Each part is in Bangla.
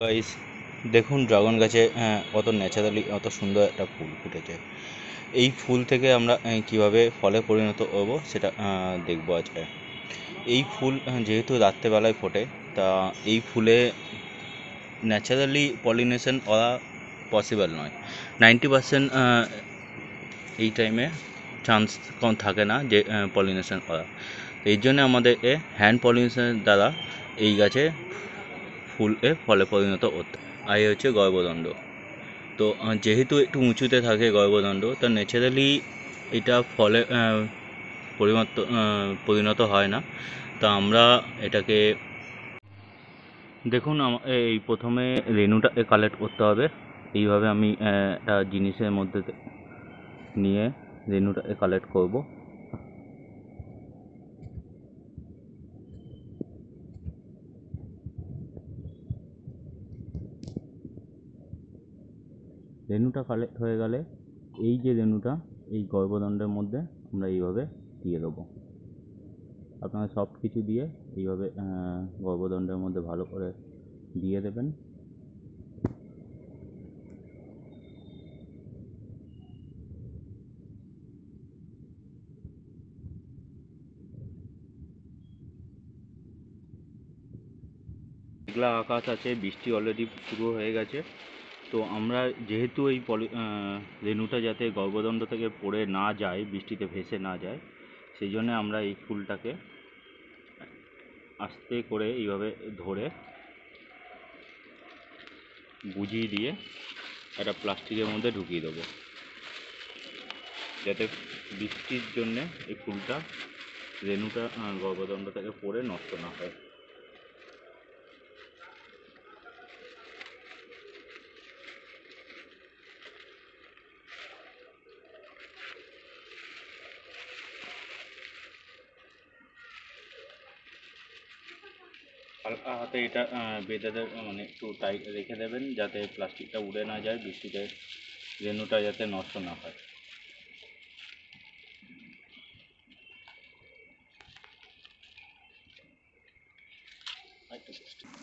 গাইস, দেখুন ড্রাগন গাছে কত ন্যাচারালি কত সুন্দর একটা ফুল ফুটেছে। এই ফুল থেকে আমরা কিভাবে ফলে পরিণত হবো সেটা দেখবো আজকে। এই ফুল যেহেতু রাত্রেবেলায় ফোটে, তা এই ফুলে ন্যাচারালি পলিনেশন করা পসিবল নয়। 90% এই টাইমে চান্স কম থাকে না যে পলিনেশন করা। এই জন্য আমাদেরকে হ্যান্ড পলিনেশনের দ্বারা এই গাছে ফুলে ফলে পরিণত করতে। আর এই হচ্ছে গর্ভদণ্ড। তো যেহেতু একটু উঁচুতে থাকে গর্ভদণ্ড, তা ন্যাচারালি এটা ফলে পরিণত হয় না। তা আমরা এটাকে দেখুন, এই প্রথমে রেণুটাকে কালেক্ট করতে হবে। এইভাবে আমি একটা জিনিসের মধ্যে নিয়ে রেণুটাকে কালেক্ট করব। রেণুটা কালেক্ট হয়ে গেলে এই যে রেণুটা, এই গর্ভদণ্ডের মধ্যে আমরা এইভাবে দিয়ে দেবো। আপনারা সব কিছু দিয়ে এইভাবে গর্ভদণ্ডের মধ্যে ভালো করে দিয়ে দেবেন। মেঘলা আকাশ আছে, বৃষ্টি অলরেডি শুরু হয়ে গেছে। তো আমরা যেহেতু এই রেণুটা যাতে গর্ভদণ্ড থেকে পড়ে না যায়, বৃষ্টিতে ভেসে না যায়, সেই জন্য আমরা এই ফুলটাকে আস্তে করে এইভাবে ধরে বুঝিয়ে দিয়ে একটা প্লাস্টিকের মধ্যে ঢুকিয়ে দেবো, যাতে বৃষ্টির জন্যে এই ফুলটা রেণুটা গর্ভদণ্ড থেকে পড়ে নষ্ট না হয়। হালকা হাতে এটা বেঁধে দেবে, মানে একটু টাইট রেখে দেবেন যাতে প্লাস্টিকটা উড়ে না যায়, বৃষ্টিতে রেণুটা যাতে নষ্ট না হয়।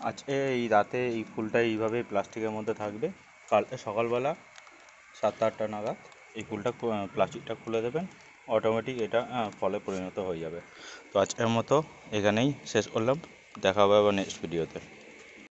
আজকে এই রাতে এই ফুলটা এইভাবে প্লাস্টিকের মধ্যে থাকবে। কাল সকালবেলা 7-8টা নাগাদ এই ফুলটা প্লাস্টিকটা খুলে দেবেন, অটোমেটিক এটা ফলে পরিণত হয়ে যাবে। তো আজকের মতো এখানেই শেষ করলাম। দেখা হবে আবার নেক্সট ভিডিওতে।